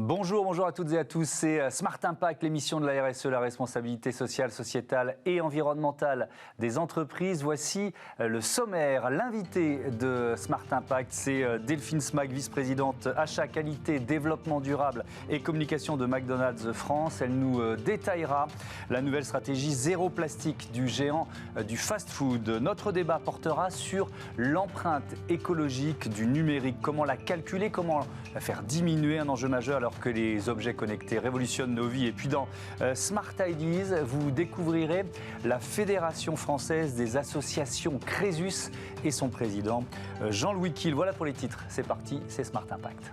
Bonjour à toutes et à tous, c'est Smart Impact, l'émission de la RSE, la responsabilité sociale, sociétale et environnementale des entreprises. Voici le sommaire. L'invité de Smart Impact, c'est Delphine Smag, vice-présidente achat, qualité, développement durable et communication de McDonald's France. Elle nous détaillera la nouvelle stratégie zéro plastique du géant du fast-food. Notre débat portera sur l'empreinte écologique du numérique, comment la calculer, comment la faire diminuer, un enjeu majeur alors que les objets connectés révolutionnent nos vies. Et puis dans Smart Ideas, vous découvrirez la Fédération française des associations Crésus et son président Jean-Louis Kiel. Voilà pour les titres. C'est parti, c'est Smart Impact.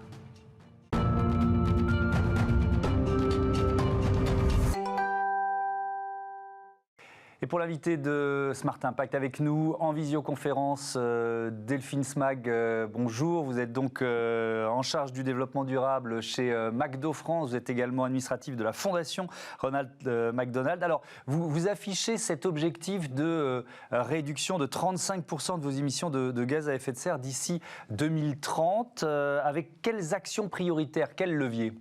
Et pour l'invité de Smart Impact avec nous en visioconférence, Delphine Smag, bonjour. Vous êtes donc en charge du développement durable chez McDo France. Vous êtes également administratif de la Fondation Ronald McDonald. Alors, vous affichez cet objectif de réduction de 35% de vos émissions de gaz à effet de serre d'ici 2030. Avec quelles actions prioritaires, quels leviers ?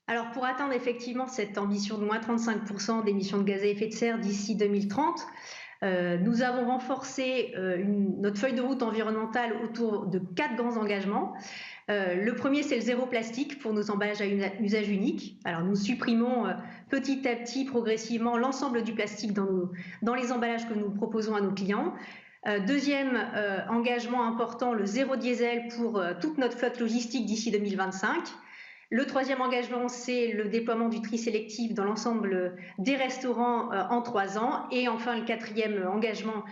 Alors pour atteindre effectivement cette ambition de moins 35% d'émissions de gaz à effet de serre d'ici 2030, nous avons renforcé notre feuille de route environnementale autour de 4 grands engagements. Le premier, c'est le zéro plastique pour nos emballages à usage unique. Alors nous supprimons petit à petit, progressivement, l'ensemble du plastique dans les emballages que nous proposons à nos clients. Deuxième engagement important, le zéro diesel pour toute notre flotte logistique d'ici 2025. Le troisième engagement, c'est le déploiement du tri sélectif dans l'ensemble des restaurants en 3 ans. Et enfin, le quatrième engagement,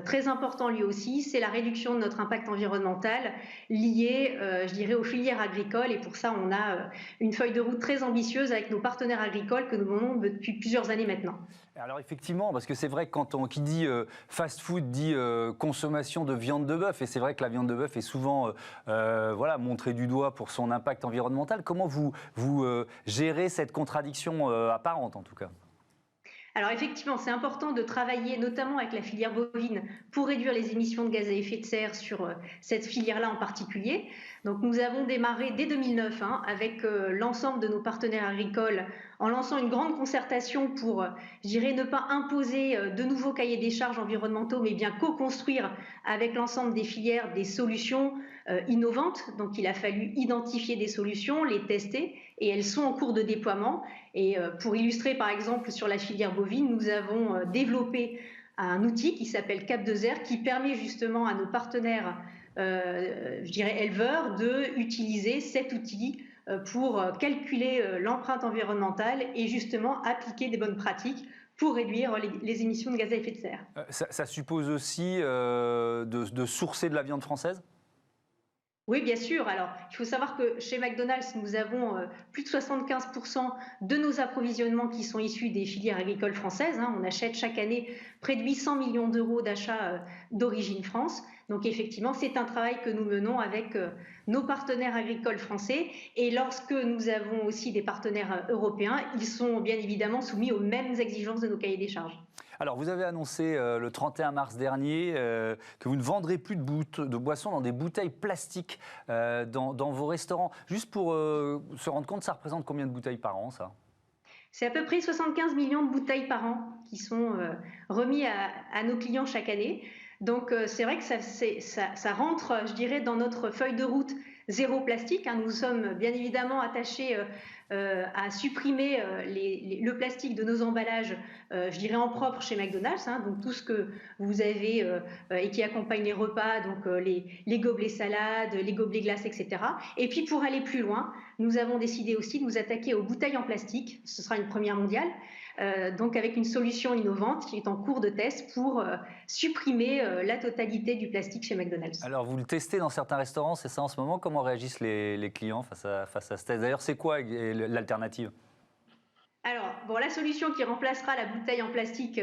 très important lui aussi, c'est la réduction de notre impact environnemental lié, je dirais, aux filières agricoles. Et pour ça, on a une feuille de route très ambitieuse avec nos partenaires agricoles que nous menons depuis plusieurs années maintenant. Alors effectivement, parce que c'est vrai que qui dit fast-food dit consommation de viande de bœuf, et c'est vrai que la viande de bœuf est souvent montrée du doigt pour son impact environnemental. Comment vous gérez cette contradiction apparente en tout cas ? Alors effectivement, c'est important de travailler notamment avec la filière bovine pour réduire les émissions de gaz à effet de serre sur cette filière-là en particulier. Donc nous avons démarré dès 2009 avec l'ensemble de nos partenaires agricoles en lançant une grande concertation pour, je dirais, ne pas imposer de nouveaux cahiers des charges environnementaux, mais bien co-construire avec l'ensemble des filières des solutions innovantes. Donc il a fallu identifier des solutions, les tester, et elles sont en cours de déploiement. Et pour illustrer par exemple sur la filière bovine, nous avons développé un outil qui s'appelle Cap2R qui permet justement à nos partenaires, je dirais éleveurs, d'utiliser cet outil pour calculer l'empreinte environnementale et justement appliquer des bonnes pratiques pour réduire les émissions de gaz à effet de serre. Ça suppose aussi de sourcer de la viande française ? Oui, bien sûr. Alors, il faut savoir que chez McDonald's, nous avons plus de 75% de nos approvisionnements qui sont issus des filières agricoles françaises. On achète chaque année près de 800 millions d'euros d'achats d'origine France. Donc, effectivement, c'est un travail que nous menons avec nos partenaires agricoles français. Et lorsque nous avons aussi des partenaires européens, ils sont bien évidemment soumis aux mêmes exigences de nos cahiers des charges. Alors, vous avez annoncé le 31 mars dernier que vous ne vendrez plus de boissons dans des bouteilles plastiques dans vos restaurants. Juste pour se rendre compte, ça représente combien de bouteilles par an, ça ? C'est à peu près 75 millions de bouteilles par an qui sont remis à nos clients chaque année. Donc, c'est vrai que ça rentre, je dirais, dans notre feuille de route zéro plastique. Nous sommes bien évidemment attachés à supprimer le plastique de nos emballages, je dirais en propre chez McDonald's. Donc tout ce que vous avez et qui accompagne les repas, donc les gobelets salades, les gobelets glaces, etc. Et puis pour aller plus loin, nous avons décidé aussi de nous attaquer aux bouteilles en plastique. Ce sera une première mondiale. Donc avec une solution innovante qui est en cours de test pour supprimer la totalité du plastique chez McDonald's. Alors vous le testez dans certains restaurants, c'est ça en ce moment ? Comment réagissent les clients face à ce test ? D'ailleurs, c'est quoi l'alternative ? Alors, la solution qui remplacera la bouteille en plastique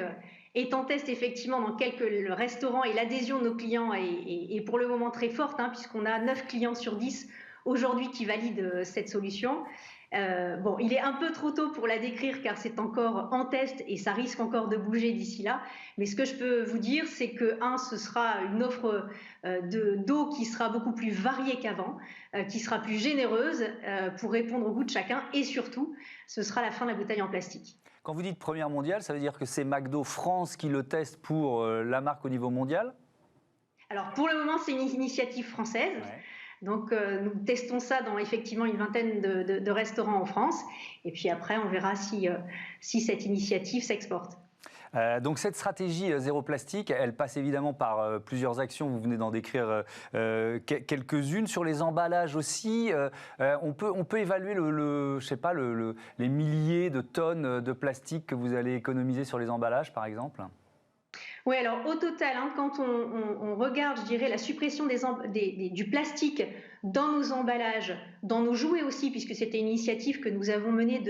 est en test effectivement dans quelques restaurants et l'adhésion de nos clients est pour le moment très forte puisqu'on a 9 clients sur 10 aujourd'hui qui valident cette solution. Bon, il est un peu trop tôt pour la décrire car c'est encore en test et ça risque encore de bouger d'ici là. Mais ce que je peux vous dire, c'est que, ce sera une offre d'eau qui sera beaucoup plus variée qu'avant, qui sera plus généreuse pour répondre aux goûts de chacun et surtout, ce sera la fin de la bouteille en plastique. Quand vous dites première mondiale, ça veut dire que c'est McDo France qui le teste pour la marque au niveau mondial? Alors pour le moment, c'est une initiative française. Ouais. Donc nous testons ça dans effectivement une vingtaine de restaurants en France. Et puis après, on verra si cette initiative s'exporte. Donc cette stratégie zéro plastique, elle passe évidemment par plusieurs actions, vous venez d'en décrire quelques-unes. Sur les emballages aussi, on peut évaluer je sais pas, les milliers de tonnes de plastique que vous allez économiser sur les emballages par exemple? Oui, alors au total, quand on regarde, je dirais, la suppression du plastique dans nos emballages, dans nos jouets aussi, puisque c'était une initiative que nous avons menée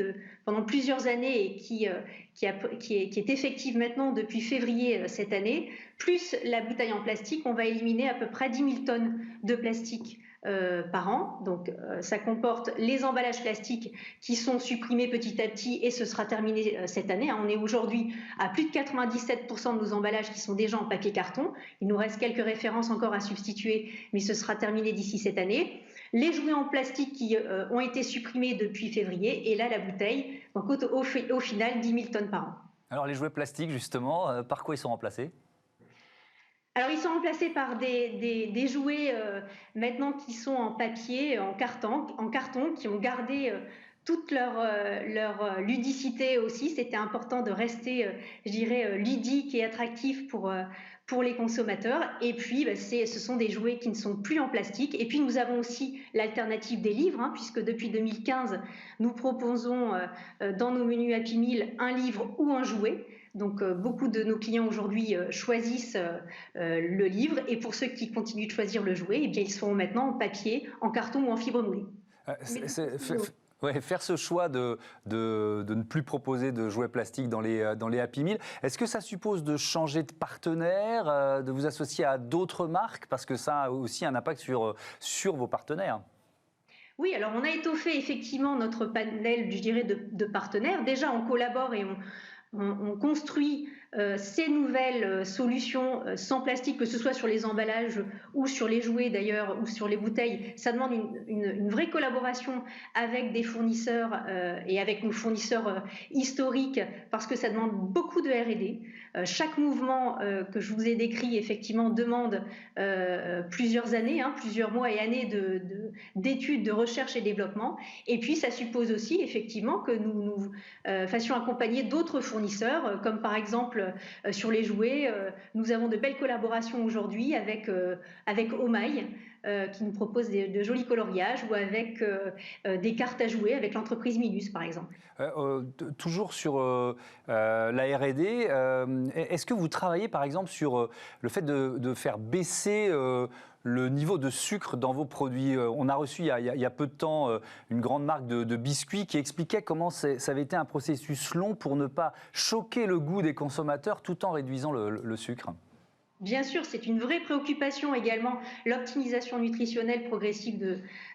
pendant plusieurs années et qui est effective maintenant depuis février cette année, plus la bouteille en plastique, on va éliminer à peu près 10 000 tonnes de plastique par an. Donc ça comporte les emballages plastiques qui sont supprimés petit à petit et ce sera terminé cette année. On est aujourd'hui à plus de 97% de nos emballages qui sont déjà en papier carton. Il nous reste quelques références encore à substituer, mais ce sera terminé d'ici cette année. Les jouets en plastique qui ont été supprimés depuis février et là la bouteille. Donc au final 10 000 tonnes par an. Alors les jouets plastiques justement, par quoi ils sont remplacés? Alors, ils sont remplacés par des jouets maintenant qui sont en papier, en carton qui ont gardé toute leur ludicité aussi. C'était important de rester, je dirais, ludique et attractif pour les consommateurs. Et puis, ce sont des jouets qui ne sont plus en plastique. Et puis, nous avons aussi l'alternative des livres, puisque depuis 2015, nous proposons dans nos menus Happy Meal un livre ou un jouet. Donc beaucoup de nos clients aujourd'hui choisissent le livre et pour ceux qui continuent de choisir le jouet, eh bien, ils seront maintenant en papier, en carton ou en fibre moulée. Faire ce choix de ne plus proposer de jouets plastiques dans les Happy Meal, est-ce que ça suppose de changer de partenaire, de vous associer à d'autres marques? Parce que ça a aussi un impact sur vos partenaires. Oui, alors on a étoffé effectivement notre panel, je dirais, de partenaires. Déjà, on collabore et on construit ces nouvelles solutions sans plastique, que ce soit sur les emballages ou sur les jouets d'ailleurs, ou sur les bouteilles. Ça demande une vraie collaboration avec des fournisseurs et avec nos fournisseurs historiques, parce que ça demande beaucoup de R&D. Chaque mouvement que je vous ai décrit, effectivement, demande plusieurs années, plusieurs mois et années d'études, de recherche et développement. Et puis, ça suppose aussi, effectivement, que nous fassions accompagner d'autres fournisseurs, comme par exemple sur les jouets. Nous avons de belles collaborations aujourd'hui avec Omaï, qui nous propose de jolis coloriages, ou avec des cartes à jouer avec l'entreprise Minus, par exemple. Toujours sur la R&D, est-ce que vous travaillez par exemple sur le fait de faire baisser le niveau de sucre dans vos produits? On a reçu il y a peu de temps une grande marque de biscuits qui expliquait comment ça avait été un processus long pour ne pas choquer le goût des consommateurs tout en réduisant le sucre. Bien sûr, c'est une vraie préoccupation également, l'optimisation nutritionnelle progressive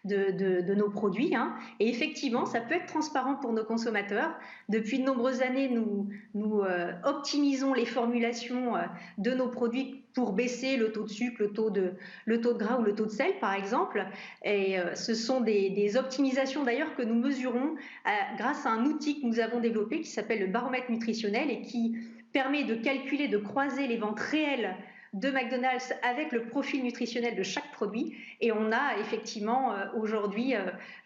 de nos produits. Et effectivement, ça peut être transparent pour nos consommateurs. Depuis de nombreuses années, nous optimisons les formulations de nos produits pour baisser le taux de sucre, le taux de gras ou le taux de sel, par exemple. Et ce sont des optimisations d'ailleurs que nous mesurons grâce à un outil que nous avons développé qui s'appelle le baromètre nutritionnel et qui permet de calculer, de croiser les ventes réelles de McDonald's avec le profil nutritionnel de chaque produit. Et on a effectivement aujourd'hui,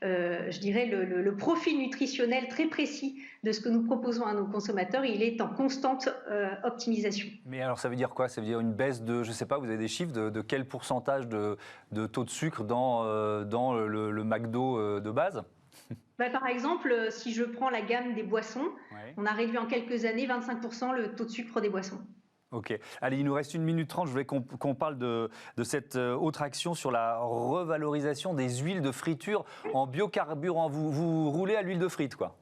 je dirais, le profil nutritionnel très précis de ce que nous proposons à nos consommateurs. Et il est en constante optimisation. Mais alors ça veut dire quoi? Ça veut dire une baisse de, je ne sais pas, vous avez des chiffres de quel pourcentage de taux de sucre dans le McDo de base? Par exemple, si je prends la gamme des boissons, ouais, on a réduit en quelques années 25% le taux de sucre des boissons. Ok. Allez, il nous reste 1 minute 30. Je voulais qu'on parle de cette autre action sur la revalorisation des huiles de friture en biocarburant. Vous roulez à l'huile de frite, quoi?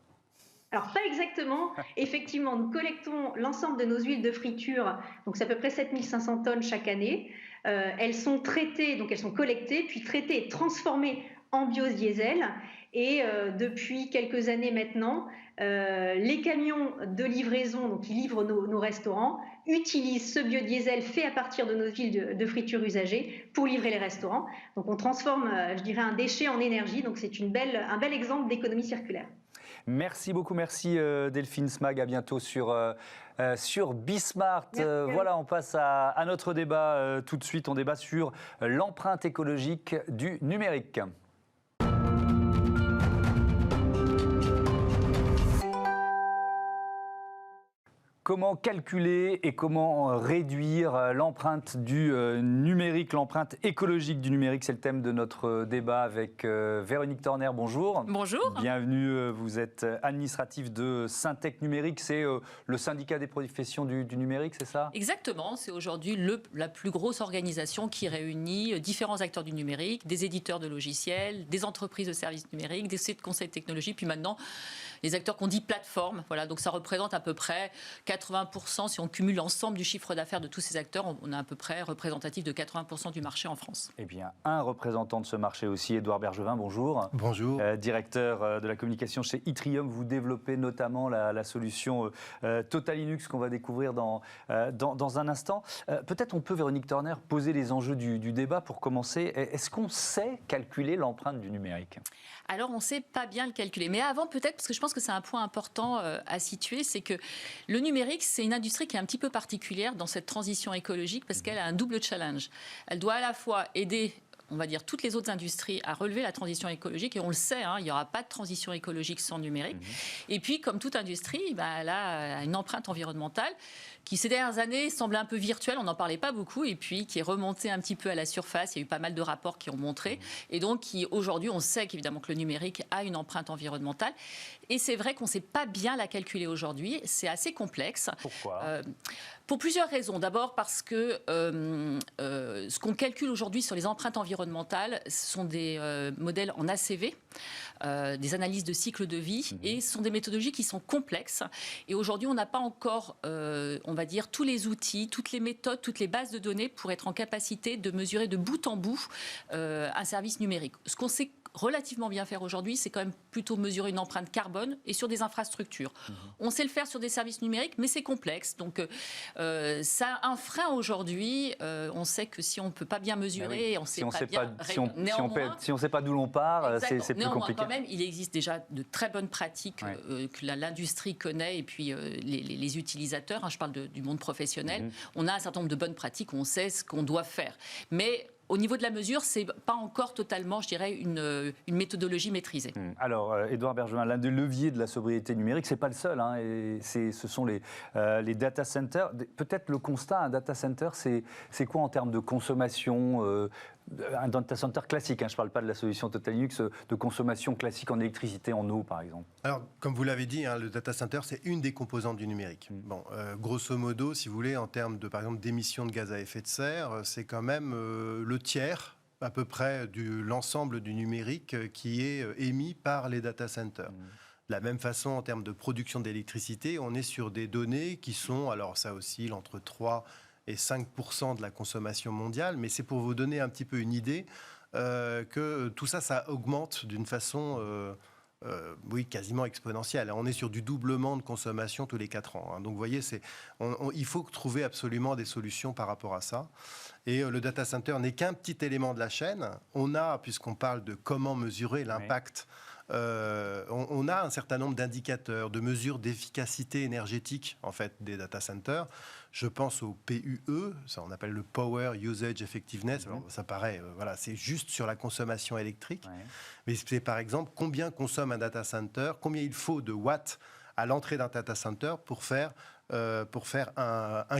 Alors, pas exactement. Effectivement, nous collectons l'ensemble de nos huiles de friture, donc c'est à peu près 7500 tonnes chaque année. Elles sont traitées, donc elles sont collectées, puis traitées et transformées en biodiesel. Et depuis quelques années maintenant, les camions de livraison, donc qui livrent nos restaurants, utilisent ce biodiesel fait à partir de nos huiles de friture usagées pour livrer les restaurants. Donc on transforme, je dirais, un déchet en énergie. Donc c'est un bel exemple d'économie circulaire. Merci beaucoup, merci Delphine Smag, à bientôt sur Bismart. Voilà, on passe à notre débat tout de suite. On débat sur l'empreinte écologique du numérique. Comment calculer et comment réduire l'empreinte du numérique, l'empreinte écologique du numérique? C'est le thème de notre débat avec Véronique Torner. Bonjour. Bonjour. Bienvenue. Vous êtes administrative de Syntec Numérique. C'est le syndicat des professions du numérique, c'est ça? Exactement. C'est aujourd'hui la plus grosse organisation qui réunit différents acteurs du numérique, des éditeurs de logiciels, des entreprises de services numériques, des sites de conseil de technologie, puis maintenant les acteurs qu'on dit plateformes. Voilà, donc ça représente à peu près 80%, si on cumule l'ensemble du chiffre d'affaires de tous ces acteurs, on a à peu près représentatif de 80% du marché en France. Eh bien, un représentant de ce marché aussi, Édouard Bergevin, bonjour. Bonjour. Directeur de la communication chez Itrium, vous développez notamment la solution Total Linux qu'on va découvrir dans un instant. Peut-être on peut, Véronique Torner, poser les enjeux du débat pour commencer. Est-ce qu'on sait calculer l'empreinte du numérique? Alors, on ne sait pas bien le calculer. Mais avant, peut-être, parce que je pense que c'est un point important à situer, c'est que le numérique, c'est une industrie qui est un petit peu particulière dans cette transition écologique parce qu'elle a un double challenge. Elle doit à la fois aider, on va dire, toutes les autres industries à relever la transition écologique. Et on le sait, il n'y aura pas de transition écologique sans numérique. Et puis, comme toute industrie, elle a une empreinte environnementale qui, ces dernières années, semblait un peu virtuelle. On n'en parlait pas beaucoup. Et puis, qui est remontée un petit peu à la surface. Il y a eu pas mal de rapports qui ont montré. Et donc, aujourd'hui, on sait qu'évidemment que le numérique a une empreinte environnementale. Et c'est vrai qu'on ne sait pas bien la calculer aujourd'hui. C'est assez complexe. Pourquoi? Pour plusieurs raisons. D'abord parce que ce qu'on calcule aujourd'hui sur les empreintes environnementales, ce sont des modèles en ACV, des analyses de cycle de vie, et ce sont des méthodologies qui sont complexes. Et aujourd'hui, on n'a pas encore, on va dire, tous les outils, toutes les méthodes, toutes les bases de données pour être en capacité de mesurer de bout en bout un service numérique. Ce qu'on sait relativement bien faire aujourd'hui, c'est quand même plutôt mesurer une empreinte carbone et sur des infrastructures. On sait le faire sur des services numériques, mais c'est complexe. Donc, ça a un frein aujourd'hui. On sait que si on ne peut pas bien mesurer, on ne sait pas bien... Si on ne sait pas d'où l'on part, c'est plus compliqué. Quand même, il existe déjà de très bonnes pratiques que l'industrie connaît et puis les utilisateurs, je parle du monde professionnel, on a un certain nombre de bonnes pratiques où on sait ce qu'on doit faire. Mais au niveau de la mesure, ce n'est pas encore totalement, je dirais, une méthodologie maîtrisée. Alors, Édouard Bergevin, l'un des leviers de la sobriété numérique, ce n'est pas le seul, et ce sont les data centers. Peut-être le constat, un data center, c'est quoi en termes de consommation un data center classique, je ne parle pas de la solution Total Linux, de consommation classique en électricité, en eau, par exemple. Alors, comme vous l'avez dit, le data center, c'est une des composantes du numérique. Bon, grosso modo, si vous voulez, en termes de, par exemple, d'émissions de gaz à effet de serre, c'est quand même le tiers, à peu près, de l'ensemble du numérique qui est émis par les data centers. De la même façon, en termes de production d'électricité, on est sur des données qui sont, alors ça oscille entre 3 et 5% de la consommation mondiale, mais c'est pour vous donner un petit peu une idée que tout ça, ça augmente d'une façon quasiment exponentielle. On est sur du doublement de consommation tous les 4 ans. Donc vous voyez, il faut trouver absolument des solutions par rapport à ça. Et le data center n'est qu'un petit élément de la chaîne. On a, puisqu'on parle de comment mesurer l'impact, on a un certain nombre d'indicateurs, de mesures d'efficacité énergétique en fait, des data centers. Je pense au PUE, ça on appelle le Power Usage Effectiveness. Alors, ça paraît, c'est juste sur la consommation électrique. Mais c'est par exemple combien consomme un data center, combien il faut de watts à l'entrée d'un data center pour faire 1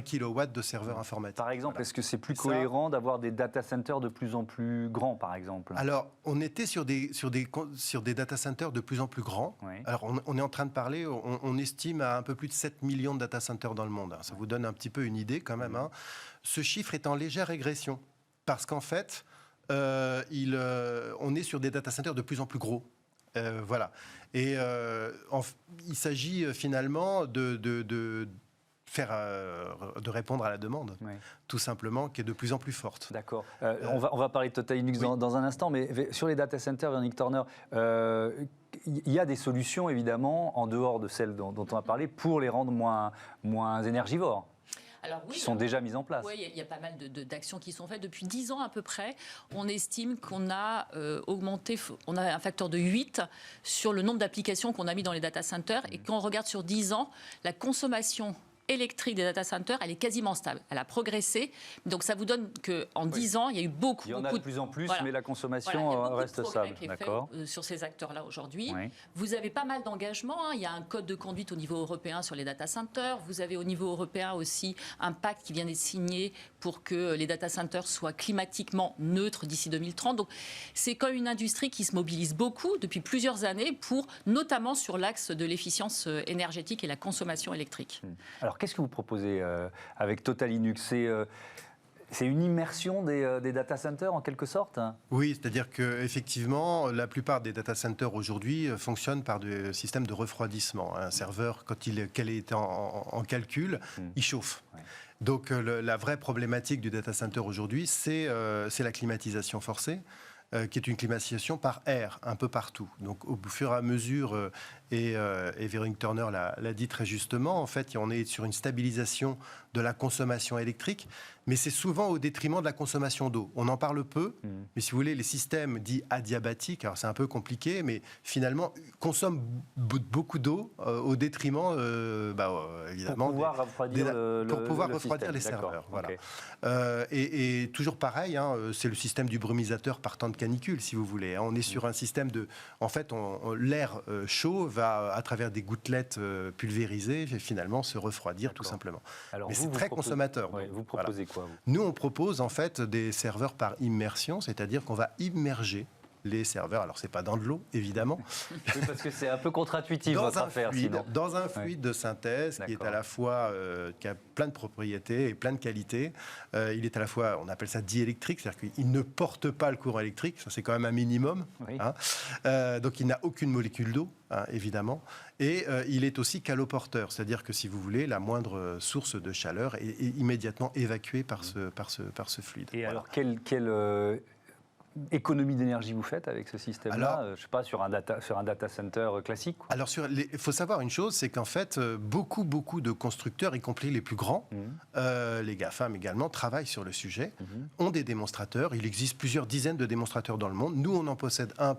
kilowatt de serveur informatique. Par exemple, est-ce que c'est plus cohérent d'avoir des data centers de plus en plus grands, par exemple? Alors, on était sur des data centers de plus en plus grands. Alors, on est en train de parler, on estime à un peu plus de 7 millions de data centers dans le monde. Ça vous donne un petit peu une idée quand même. Ce chiffre est en légère régression parce qu'en fait, on est sur des data centers de plus en plus gros. Voilà. Et il s'agit finalement de répondre à la demande, tout simplement, qui est de plus en plus forte. D'accord. On va parler de Total Linux dans un instant, mais sur les data centers, Véronique Turner, il y a des solutions, évidemment, en dehors de celles dont on a parlé, pour les rendre moins énergivores. Alors, oui, qui sont déjà mises en place. Oui, il y a pas mal d'actions qui sont faites. Depuis 10 ans à peu près, on estime qu'on a augmenté, on a un facteur de 8 sur le nombre d'applications qu'on a mis dans les data centers. Et quand on regarde sur 10 ans, la consommation électrique des data centers, elle est quasiment stable. Elle a progressé. Donc ça vous donne qu'en 10 ans, il y a eu beaucoup. Il y en a de plus en plus, mais la consommation il y a reste stable. Qui est fait, sur ces acteurs-là aujourd'hui. Oui. Vous avez pas mal d'engagements. Il y a un code de conduite au niveau européen sur les data centers. Vous avez au niveau européen aussi un pacte qui vient d'être signé pour que les data centers soient climatiquement neutres d'ici 2030. Donc c'est comme une industrie qui se mobilise beaucoup depuis plusieurs années pour, notamment sur l'axe de l'efficience énergétique et la consommation électrique. Alors, qu'est-ce que vous proposez avec Total Linux ? C'est une immersion des data centers en quelque sorte ? Oui, c'est-à-dire qu'effectivement, la plupart des data centers aujourd'hui fonctionnent par des systèmes de refroidissement. Un serveur, quand il est en calcul, il chauffe. Ouais. Donc la vraie problématique du data center aujourd'hui, c'est la climatisation forcée. Qui est une climatisation par air, un peu partout. Donc au fur et à mesure, et Véronique Turner l'a dit très justement, en fait, on est sur une stabilisation de la consommation électrique, mais c'est souvent au détriment de la consommation d'eau. On en parle peu, mais si vous voulez, les systèmes dits adiabatiques, alors c'est un peu compliqué, mais finalement, consomment beaucoup d'eau au détriment, évidemment, pour pouvoir refroidir les serveurs. Voilà. Okay. Et toujours pareil, c'est le système du brumisateur par temps de canicule, si vous voulez. On est sur un système de... En fait, l'air chaud va, à travers des gouttelettes pulvérisées, finalement se refroidir tout simplement. Alors, mais c'est très consommateur. Oui, vous proposez quoi, vous ? Nous, on propose en fait des serveurs par immersion, c'est-à-dire qu'on va immerger les serveurs. Alors, c'est pas dans de l'eau, évidemment. Oui, parce que c'est un peu contre-intuitif, votre affaire, sinon. Dans un fluide de synthèse qui est à la fois, qui a plein de propriétés et plein de qualités. Il est à la fois, on appelle ça diélectrique, c'est-à-dire qu'il ne porte pas le courant électrique, ça c'est quand même un minimum. Oui. Donc, il n'a aucune molécule d'eau, évidemment. Et il est aussi caloporteur, c'est-à-dire que si vous voulez, la moindre source de chaleur est immédiatement évacuée par ce fluide. Et alors, quelle économie d'énergie vous faites avec ce système-là ? Je ne sais pas, sur un data center classique, quoi. Alors, il faut savoir une chose, c'est qu'en fait, beaucoup de constructeurs, y compris les plus grands, les GAFAM également, travaillent sur le sujet, ont des démonstrateurs. Il existe plusieurs dizaines de démonstrateurs dans le monde. Nous, on en possède un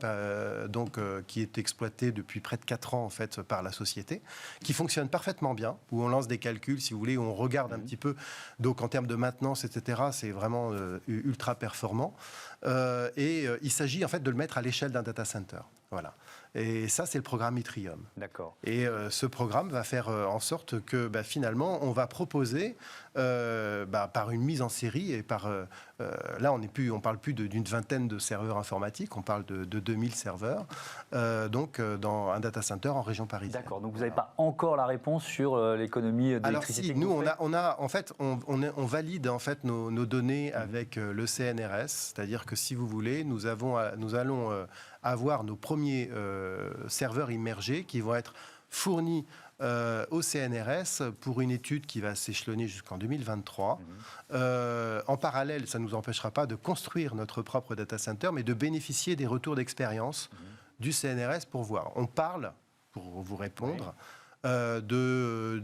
qui est exploité depuis près de 4 ans en fait, par la société, qui fonctionne parfaitement bien, où on lance des calculs, si vous voulez, où on regarde un petit peu. Donc, en termes de maintenance, etc., c'est vraiment ultra performant. Il s'agit en fait de le mettre à l'échelle d'un data center. Voilà. Et ça, c'est le programme Yttrium. D'accord. Et ce programme va faire en sorte que finalement, on va proposer par une mise en série et par là, on parle plus d'une vingtaine de serveurs informatiques, on parle de 2000 serveurs, dans un data center en région parisienne. D'accord. Donc vous n'avez pas encore la réponse sur l'économie d'électricité. Alors si, nous on valide en fait nos données avec le CNRS, c'est-à-dire que si vous voulez, nous allons avoir nos premiers serveurs immergés qui vont être fournis au CNRS pour une étude qui va s'échelonner jusqu'en 2023. En parallèle, ça ne nous empêchera pas de construire notre propre data center, mais de bénéficier des retours d'expérience du CNRS pour voir. On parle, pour vous répondre, d'une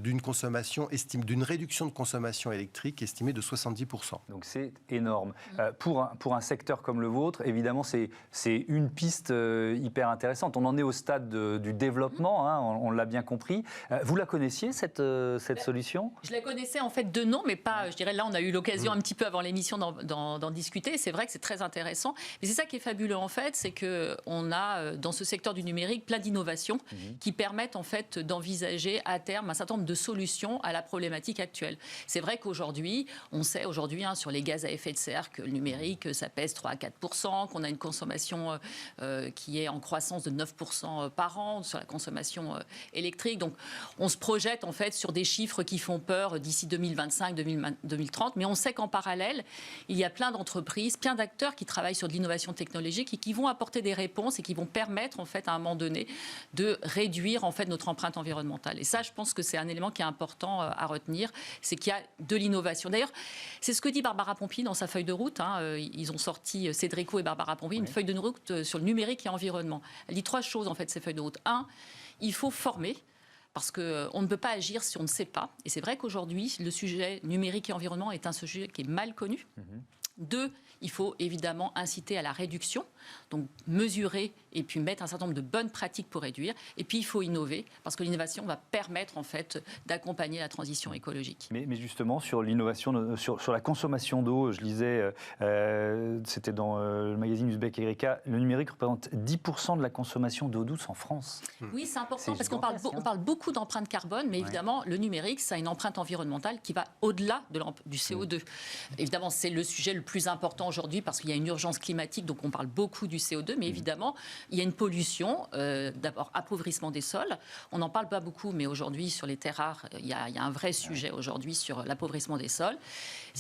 réduction de consommation électrique estimée de 70%. Donc c'est énorme. Pour un secteur comme le vôtre, évidemment, c'est une piste hyper intéressante. On en est au stade du développement, on l'a bien compris. Vous la connaissiez, cette solution ? Je la connaissais en fait de nom, mais pas, je dirais, là on a eu l'occasion un petit peu avant l'émission d'en discuter. C'est vrai que c'est très intéressant. Mais c'est ça qui est fabuleux en fait, c'est qu'on a dans ce secteur du numérique plein d'innovations qui permettent en fait d'envisager à terme un certain nombre de solutions à la problématique actuelle. C'est vrai qu'aujourd'hui, on sait sur les gaz à effet de serre que le numérique, ça pèse 3 à 4%, qu'on a une consommation qui est en croissance de 9% par an sur la consommation électrique. Donc, on se projette en fait sur des chiffres qui font peur d'ici 2025-2030, mais on sait qu'en parallèle, il y a plein d'entreprises, plein d'acteurs qui travaillent sur de l'innovation technologique et qui vont apporter des réponses et qui vont permettre en fait à un moment donné de réduire en fait notre empreinte environnementale. environnementale. Et ça, je pense que c'est un élément qui est important à retenir, c'est qu'il y a de l'innovation. D'ailleurs, c'est ce que dit Barbara Pompili dans sa feuille de route. Ils ont sorti, Cédrico et Barbara Pompili, une feuille de route sur le numérique et l'environnement. Elle dit 3 choses, en fait, ces feuilles de route. 1, il faut former. Parce qu'on ne peut pas agir si on ne sait pas. Et c'est vrai qu'aujourd'hui, le sujet numérique et environnement est un sujet qui est mal connu. 2, il faut évidemment inciter à la réduction, donc mesurer et puis mettre un certain nombre de bonnes pratiques pour réduire. Et puis il faut innover, parce que l'innovation va permettre en fait d'accompagner la transition écologique. Mais justement, sur l'innovation, sur la consommation d'eau, je lisais, c'était dans le magazine Uzbek Erika, le numérique représente 10% de la consommation d'eau douce en France. Oui, c'est important, parce qu'on parle beaucoup d'empreinte carbone, mais évidemment, le numérique, ça a une empreinte environnementale qui va au-delà du CO2. Évidemment, c'est le sujet le plus important aujourd'hui, parce qu'il y a une urgence climatique, donc on parle beaucoup du CO2, mais évidemment, il y a une pollution, d'abord appauvrissement des sols. On n'en parle pas beaucoup, mais aujourd'hui, sur les terres rares, il y a un vrai sujet aujourd'hui sur l'appauvrissement des sols.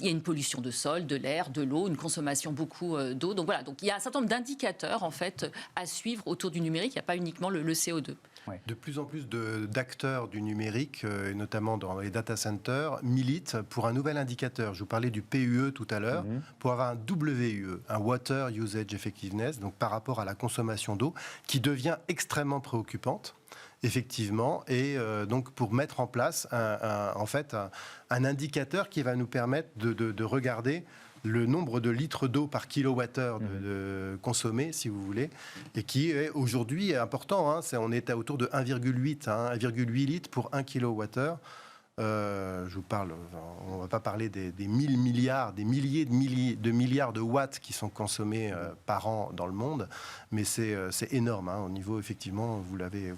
Il y a une pollution de sol, de l'air, de l'eau, une consommation beaucoup d'eau. Donc voilà, donc il y a un certain nombre d'indicateurs en fait à suivre autour du numérique. Il n'y a pas uniquement le CO2. Ouais. De plus en plus d'acteurs du numérique, et notamment dans les data centers, militent pour un nouvel indicateur. Je vous parlais du PUE tout à l'heure, pour avoir un WUE, un Water Usage Effectiveness, donc par rapport à la consommation d'eau, qui devient extrêmement préoccupante. Effectivement, et donc pour mettre en place un indicateur qui va nous permettre de regarder le nombre de litres d'eau par kilowattheure de consommé, si vous voulez, et qui est aujourd'hui important. On est autour de 1,8 litres pour 1 kilowattheure. Je vous parle, on ne va pas parler des 1000 milliards, des milliers de milliards de watts qui sont consommés par an dans le monde, mais c'est énorme au niveau, effectivement, vous l'avez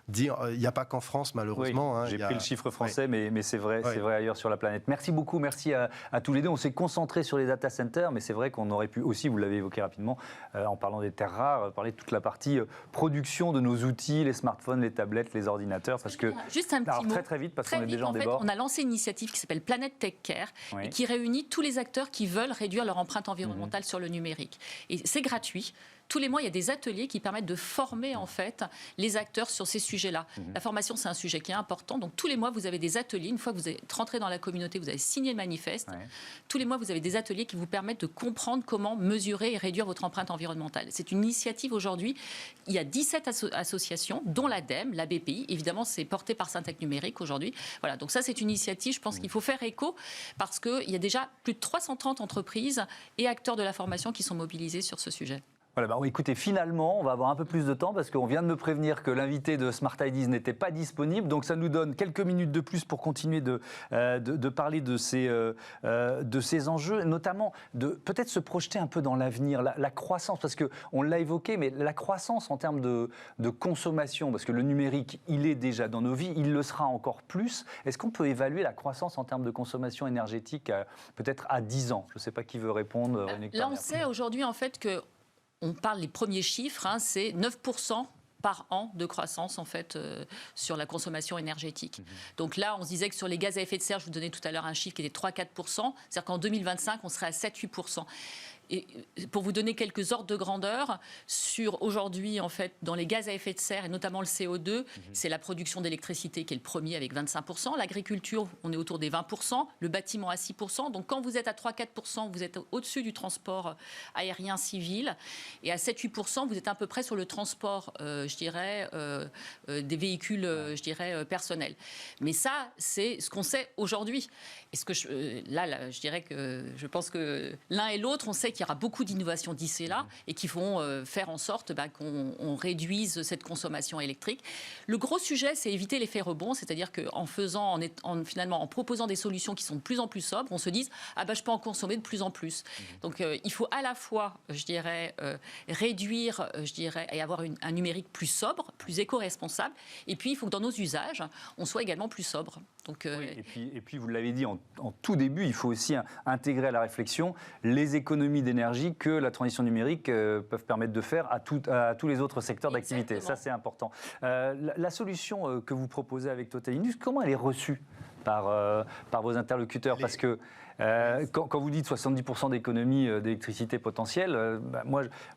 dit, il n'y a pas qu'en France, malheureusement. Oui, j'ai pris le chiffre français, mais c'est vrai ailleurs sur la planète. Merci beaucoup, merci à tous les deux. On s'est concentré sur les data centers, mais c'est vrai qu'on aurait pu aussi, vous l'avez évoqué rapidement, en parlant des terres rares, parler de toute la partie production de nos outils, les smartphones, les tablettes, les ordinateurs, parce que... Juste un petit mot. Très vite, parce qu'on est déjà en débord. On a lancé une initiative qui s'appelle Planète Tech Care, et qui réunit tous les acteurs qui veulent réduire leur empreinte environnementale sur le numérique. Et c'est gratuit. Tous les mois, il y a des ateliers qui permettent de former en fait les acteurs sur ces sujets-là. La formation, c'est un sujet qui est important. Donc tous les mois, vous avez des ateliers. Une fois que vous êtes rentré dans la communauté, vous avez signé le manifeste. Tous les mois, vous avez des ateliers qui vous permettent de comprendre comment mesurer et réduire votre empreinte environnementale. C'est une initiative aujourd'hui. Il y a 17 associations, dont l'ADEME, la BPI. Évidemment, c'est porté par Syntec Numérique aujourd'hui. Voilà, donc ça, c'est une initiative, je pense qu'il faut faire écho, parce qu'il y a déjà plus de 330 entreprises et acteurs de la formation qui sont mobilisés sur ce sujet. Voilà, écoutez, finalement, on va avoir un peu plus de temps parce qu'on vient de me prévenir que l'invité de Smart Ideas n'était pas disponible. Donc, ça nous donne quelques minutes de plus pour continuer de parler de ces enjeux, notamment de peut-être se projeter un peu dans l'avenir, la croissance, parce qu'on l'a évoqué, mais la croissance en termes de consommation, parce que le numérique, il est déjà dans nos vies, il le sera encore plus. Est-ce qu'on peut évaluer la croissance en termes de consommation énergétique peut-être à 10 ans? Je ne sais pas qui veut répondre. Là, on sait aujourd'hui en fait que on parle des premiers chiffres, c'est 9% par an de croissance en fait sur la consommation énergétique. Donc là, on se disait que sur les gaz à effet de serre, je vous donnais tout à l'heure un chiffre qui était 3-4%, c'est-à-dire qu'en 2025, on serait à 7-8%. Et pour vous donner quelques ordres de grandeur, sur aujourd'hui, en fait, dans les gaz à effet de serre, et notamment le CO2, c'est la production d'électricité qui est le premier avec 25%. L'agriculture, on est autour des 20%. Le bâtiment à 6%. Donc quand vous êtes à 3-4%, vous êtes au-dessus du transport aérien civil. Et à 7-8%, vous êtes à peu près sur le transport, je dirais, des véhicules, je dirais, personnels. Mais ça, c'est ce qu'on sait aujourd'hui. Et ce que là, je dirais que je pense que l'un et l'autre, on sait qu'il y aura beaucoup d'innovations d'ici là et qui vont faire en sorte qu'on réduise cette consommation électrique. Le gros sujet, c'est éviter l'effet rebond, c'est-à-dire qu'en finalement, en proposant des solutions qui sont de plus en plus sobres, on se dise je peux en consommer de plus en plus. Donc il faut à la fois, je dirais, réduire, je dirais, et avoir un numérique plus sobre, plus éco-responsable. Et puis il faut que dans nos usages, on soit également plus sobre. Donc, et puis vous l'avez dit en tout début, il faut aussi intégrer à la réflexion les économies d'énergie que la transition numérique peuvent permettre de faire à tous les autres secteurs d'activité. Ça, c'est important. La solution que vous proposez avec Total Indus, comment elle est reçue par vos interlocuteurs. Parce que quand vous dites 70% d'économie d'électricité potentielle,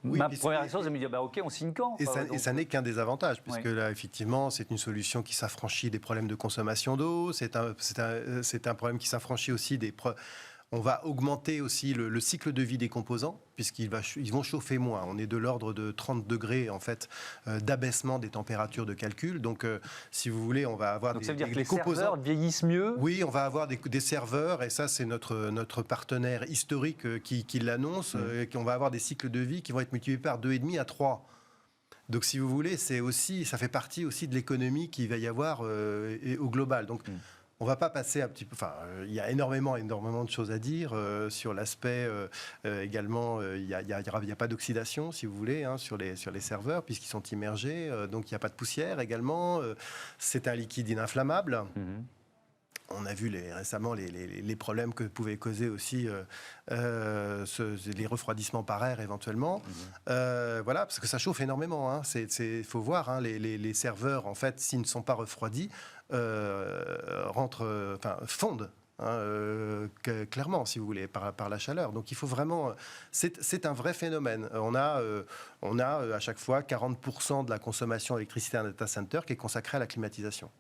ma première réaction, c'est de me dire OK, on signe quand? Et ça n'est qu'un des avantages, puisque là, effectivement, c'est une solution qui s'affranchit des problèmes de consommation d'eau, c'est un problème qui s'affranchit aussi on va augmenter aussi le cycle de vie des composants, puisqu'ils vont chauffer moins. On est de l'ordre de 30 degrés, en fait, d'abaissement des températures de calcul. Donc, si vous voulez, on va avoir ça veut dire que les composants serveurs vieillissent mieux? Oui, on va avoir des serveurs, et ça, c'est notre partenaire historique qui l'annonce, qu'on va avoir des cycles de vie qui vont être multipliés par 2,5 à 3. Donc, si vous voulez, ça fait partie aussi de l'économie qu'il va y avoir au global. Donc, on ne va pas passer un petit peu... Enfin, il y a énormément de choses à dire sur l'aspect également. Il n'y a pas d'oxydation, si vous voulez, sur les serveurs, puisqu'ils sont immergés. Donc, il n'y a pas de poussière également. C'est un liquide ininflammable. On a vu récemment les problèmes que pouvaient causer aussi les refroidissements par air éventuellement. Voilà, parce que ça chauffe énormément. Il faut voir, les serveurs, en fait, s'ils ne sont pas refroidis, fondent. Clairement, si vous voulez, par la chaleur. Donc il faut vraiment... C'est un vrai phénomène. On a à chaque fois 40% de la consommation d'électricité d'un data center qui est consacrée à la climatisation,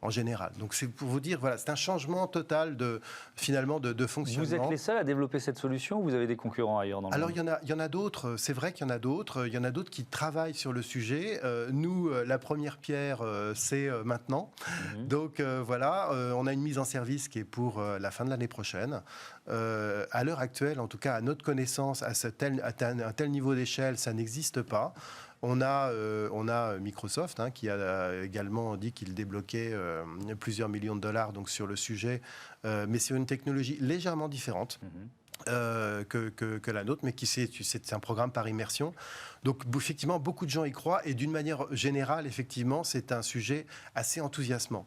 en général. Donc c'est pour vous dire, voilà, c'est un changement total de fonctionnement. Vous êtes les seuls à développer cette solution ou vous avez des concurrents ailleurs dans le monde? Alors il y en a d'autres, c'est vrai qu'il y en a d'autres. Il y en a d'autres qui travaillent sur le sujet. Nous, la première pierre, c'est maintenant. Donc voilà, on a une mise en service qui est pour la fin de l'année prochaine. À l'heure actuelle, en tout cas à notre connaissance, à un tel niveau d'échelle, ça n'existe pas. On a Microsoft qui a également dit qu'il débloquait plusieurs millions de dollars donc, sur le sujet, mais sur une technologie légèrement différente. Que la nôtre, mais c'est un programme par immersion. Donc effectivement, beaucoup de gens y croient et d'une manière générale, effectivement, c'est un sujet assez enthousiasmant.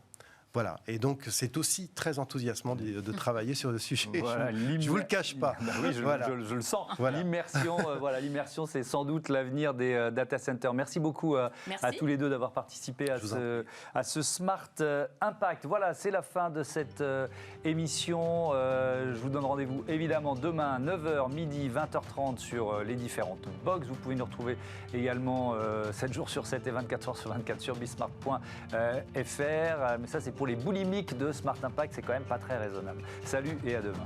Voilà, et donc c'est aussi très enthousiasmant de travailler sur le sujet. Voilà, je ne vous le cache pas. Oui, je le sens. Voilà. L'immersion, c'est sans doute l'avenir des data centers. Merci beaucoup à tous les deux d'avoir participé à ce Smart Impact. Voilà, c'est la fin de cette émission. Je vous donne rendez-vous évidemment demain, 9h, midi, 20h30 sur les différentes box. Vous pouvez nous retrouver également 7 jours sur 7 et 24 heures sur 24 sur bismart.fr. Mais ça, c'est pour les boulimiques de Smart Impact, c'est quand même pas très raisonnable. Salut et à demain.